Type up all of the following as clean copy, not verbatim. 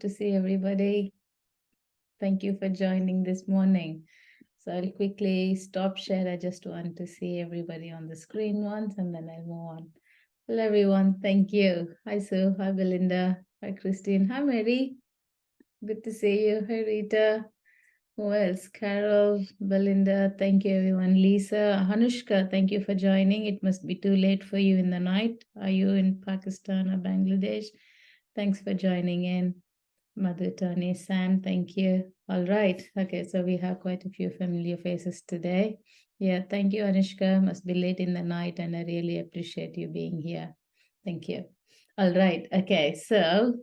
to see everybody. Thank you for joining this morning. So I'll quickly stop share. I just want to see everybody on the screen once and then I'll move on. Hello, everyone. Thank you. Hi, Sue. Hi, Belinda. Hi, Christine. Hi, Mary. Good to see you. Hi, Rita. Who else? Carol, Belinda. Thank you, everyone. Lisa, Hanushka, thank you for joining. It must be too late for you in the night. Are you in Pakistan or Bangladesh? Thanks for joining in. Mother Tony, Sam, thank you. All right. Okay, so we have quite a few familiar faces today. Yeah, thank you, Anushka. Must be late in the night, and I really appreciate you being here. Thank you. All right. Okay, so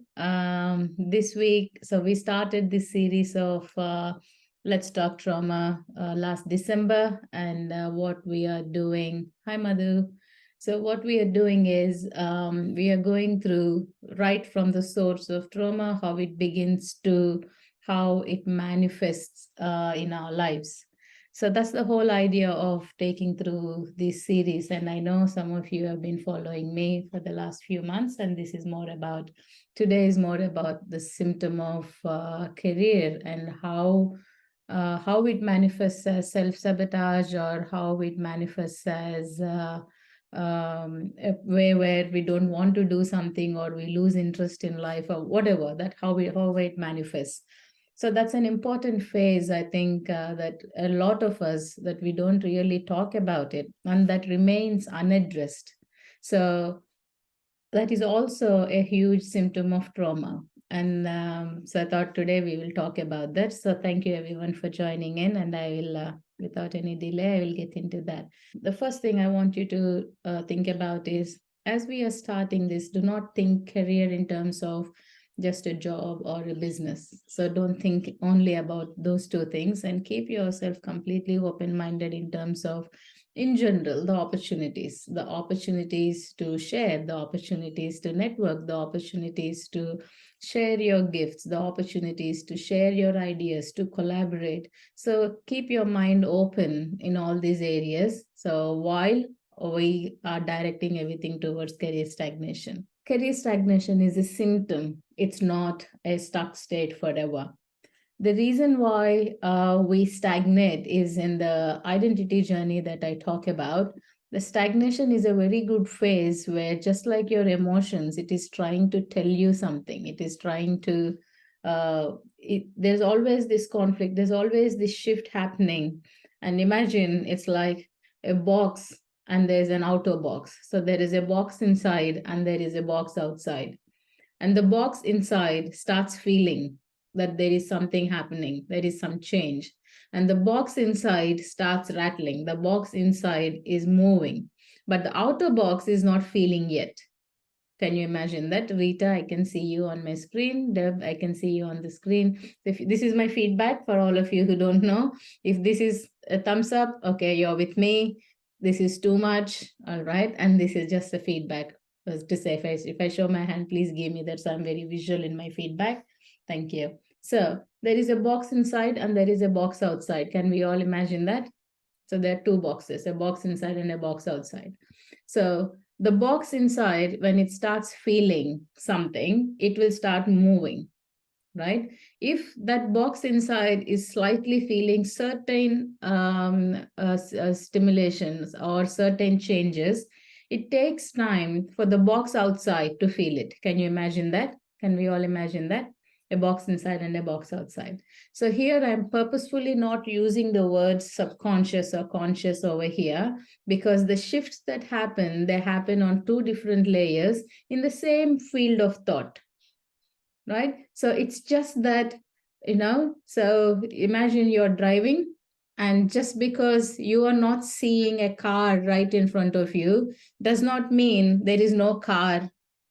this week, so we started this series of Let's Talk Trauma last December, and what we are doing. Hi, Madhu. So what we are doing is we are going through right from the source of trauma, how it begins to how it manifests in our lives. So that's the whole idea of taking through this series. And I know some of you have been following me for the last few months, and this is more about, today is more about the symptom of career and how it manifests as self-sabotage, or how it manifests as a way where we don't want to do something, or we lose interest in life, or whatever, that how it manifests. So that's an important phase, I think, that a lot of us, that we don't really talk about it, and that remains unaddressed. So that is also a huge symptom of trauma. And so I thought today we will talk about that. So thank you everyone for joining in, and I will, without any delay, I will get into that. The first thing I want you to think about is, as we are starting this, do not think career in terms of just a job or a business. So don't think only about those two things, and keep yourself completely open-minded in terms of, in general, the opportunities to share, the opportunities to network, the opportunities to share your gifts, the opportunities to share your ideas, to collaborate. So keep your mind open in all these areas. So while we are directing everything towards career stagnation. Career stagnation is a symptom. It's not a stuck state forever. The reason why we stagnate is in the identity journey that I talk about. The stagnation is a very good phase where, just like your emotions, it is trying to tell you something. It is trying to, there's always this conflict, there's always this shift happening. And imagine it's like a box and there's an outer box. So there is a box inside and there is a box outside. And the box inside starts feeling that there is something happening, there is some change. And the box inside starts rattling, the box inside is moving, but the outer box is not feeling yet. Can you imagine that? Rita, I can see you on my screen. Deb, I can see you on the screen. If this is my feedback for all of you who don't know. If this is a thumbs up, okay, you're with me. This is too much, all right? And this is just a feedback. To say, if I show my hand, please give me that, so I'm very visual in my feedback. Thank you. So there is a box inside and there is a box outside. Can we all imagine that? So there are two boxes, a box inside and a box outside. So the box inside, when it starts feeling something, it will start moving, right? If that box inside is slightly feeling certain stimulations or certain changes, it takes time for the box outside to feel it. Can you imagine that? Can we all imagine that? A box inside and a box outside. So here I'm purposefully not using the words subconscious or conscious over here, because the shifts that happen, they happen on two different layers in the same field of thought, right? So it's just that, so imagine you're driving, and just because you are not seeing a car right in front of you does not mean there is no car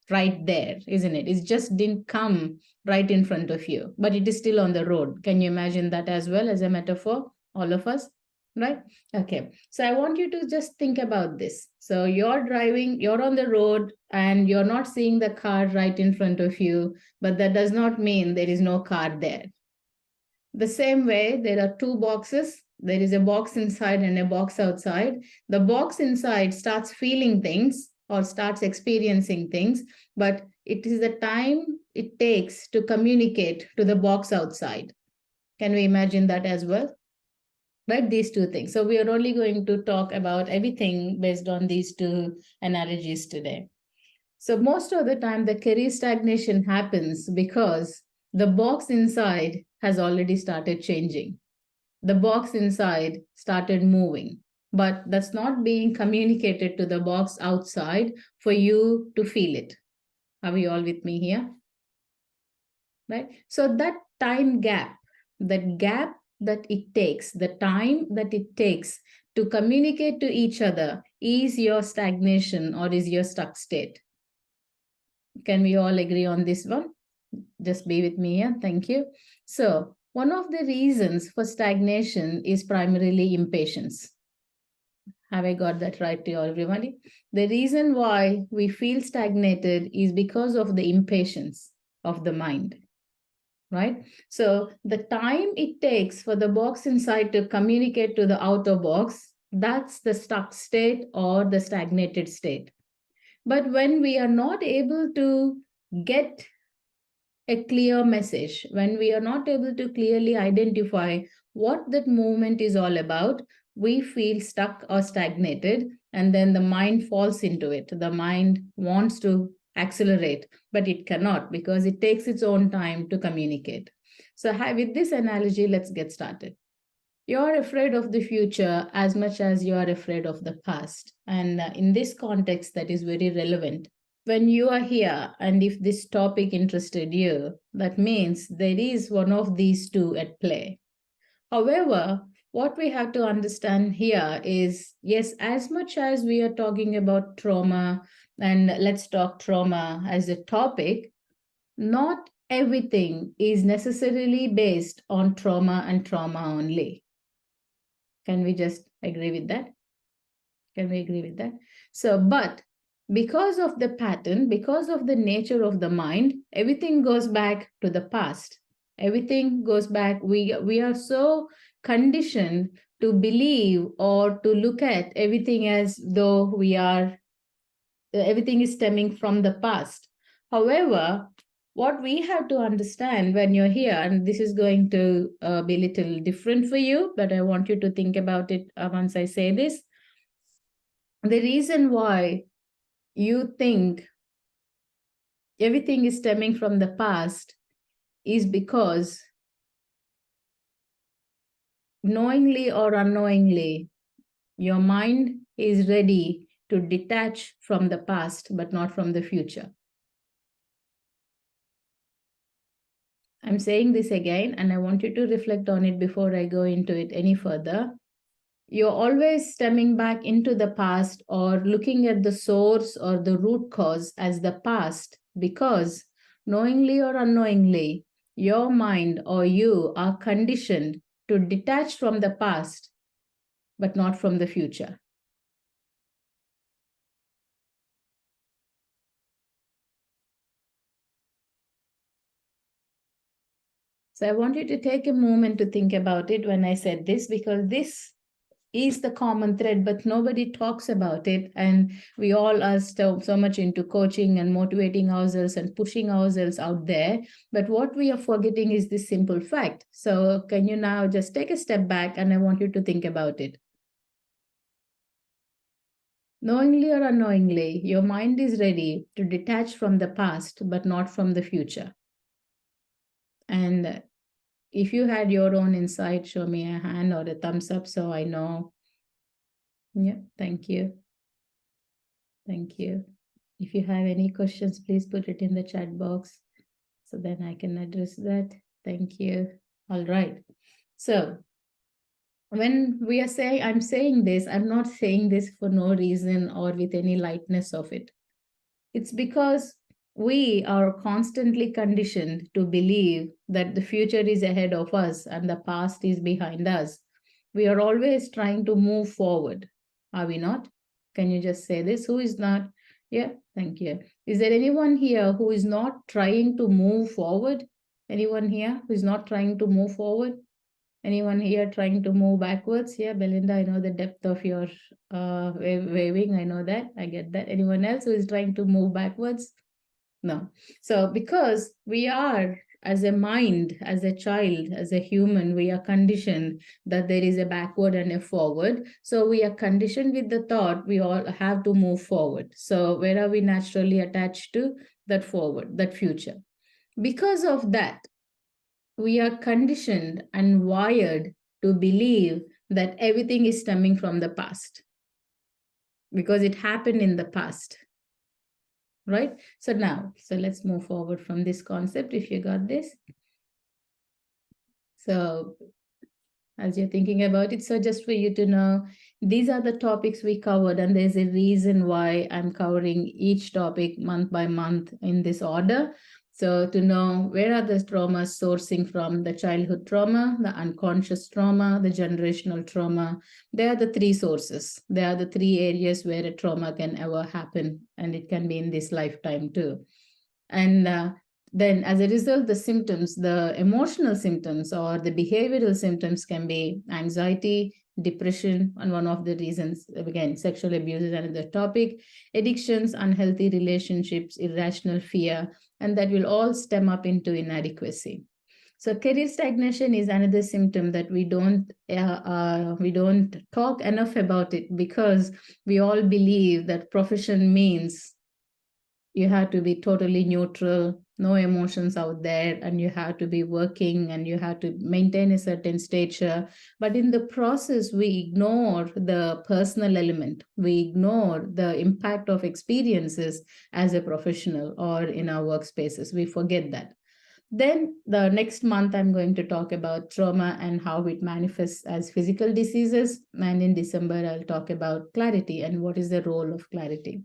right there, isn't it? It just didn't come right in front of you, but it is still on the road. Can you imagine that as well as a metaphor, all of us? Right? Okay. So I want you to just think about this. So you're driving, you're on the road, and you're not seeing the car right in front of you, but that does not mean there is no car there. The same way, there are two boxes. There is a box inside and a box outside. The box inside starts feeling things or starts experiencing things, but it is the time it takes to communicate to the box outside. Can we imagine that as well? Right, these two things. So we are only going to talk about everything based on these two analogies today. So most of the time, the career stagnation happens because the box inside has already started changing. The box inside started moving, but that's not being communicated to the box outside for you to feel it. Are we all with me here? Right? So that time gap, that gap that it takes, the time that it takes to communicate to each other is your stagnation or is your stuck state. Can we all agree on this one? Just be with me here. Thank you. So, one of the reasons for stagnation is primarily impatience. Have I got that right to you, everybody? The reason why we feel stagnated is because of the impatience of the mind, right? So, the time it takes for the box inside to communicate to the outer box, that's the stuck state or the stagnated state. But when we are not able to get a clear message, when we are not able to clearly identify what that movement is all about, we feel stuck or stagnated, and then the mind falls into it. The mind wants to accelerate, but it cannot because it takes its own time to communicate. So, with this analogy, let's get started. You're afraid of the future as much as you are afraid of the past. And in this context, that is very relevant. When you are here, and if this topic interested you, that means there is one of these two at play. However, what we have to understand here is yes, as much as we are talking about trauma, and let's talk trauma as a topic, not everything is necessarily based on trauma and trauma only. Can we just agree with that? Can we agree with that? So, but because of the pattern, because of the nature of the mind, everything goes back to the past. Everything goes back. We are so conditioned to believe or to look at everything as though everything is stemming from the past. However, what we have to understand when you're here, and this is going to be a little different for you, but I want you to think about it once I say this. The reason why you think everything is stemming from the past is because knowingly or unknowingly, your mind is ready to detach from the past, but not from the future. I'm saying this again, and I want you to reflect on it before I go into it any further. You're always stemming back into the past or looking at the source or the root cause as the past because knowingly or unknowingly, your mind or you are conditioned to detach from the past, but not from the future. So I want you to take a moment to think about it when I said this, because this is the common thread, but nobody talks about it. And we all are so much into coaching and motivating ourselves and pushing ourselves out there. But what we are forgetting is this simple fact. So can you now just take a step back and I want you to think about it. Knowingly or unknowingly, your mind is ready to detach from the past, but not from the future. And if you had your own insight, show me a hand or a thumbs up so I know. Yeah, thank you. Thank you. If you have any questions, please put it in the chat box so then I can address that. Thank you. All right. So when we are saying, I'm saying this, I'm not saying this for no reason or with any lightness of it. It's because we are constantly conditioned to believe that the future is ahead of us and the past is behind us. We are always trying to move forward, are we not? Can you just say this? Who is not? Yeah, thank you. Is there anyone here who is not trying to move forward? Anyone here who is not trying to move forward? Anyone here trying to move backwards? Yeah, Belinda, I know the depth of your waving. I know that. I get that. Anyone else who is trying to move backwards? No. So because we are, as a mind, as a child, as a human, we are conditioned that there is a backward and a forward. So we are conditioned with the thought we all have to move forward. So where are we naturally attached to? That forward, that future. Because of that, we are conditioned and wired to believe that everything is stemming from the past because it happened in the past, right? So now, so let's move forward from this concept if you got this. So as you're thinking about it, so just for you to know, these are the topics we covered, and there's a reason why I'm covering each topic month by month in this order. So to know where are the traumas sourcing from: the childhood trauma, the unconscious trauma, the generational trauma. They are the three sources. They are the three areas where a trauma can ever happen, and it can be in this lifetime too. And then as a result, the symptoms, the emotional symptoms or the behavioral symptoms can be anxiety, depression, and one of the reasons, again, sexual abuse is another topic, addictions, unhealthy relationships, irrational fear, and that will all stem up into inadequacy. So career stagnation is another symptom that we don't talk enough about it, because we all believe that profession means you have to be totally neutral, no emotions out there, and you have to be working and you have to maintain a certain stature. But in the process, we ignore the personal element, we ignore the impact of experiences as a professional or in our workspaces. We forget that. Then the next month, I'm going to talk about trauma and how it manifests as physical diseases. And in December, I'll talk about clarity and what is the role of clarity.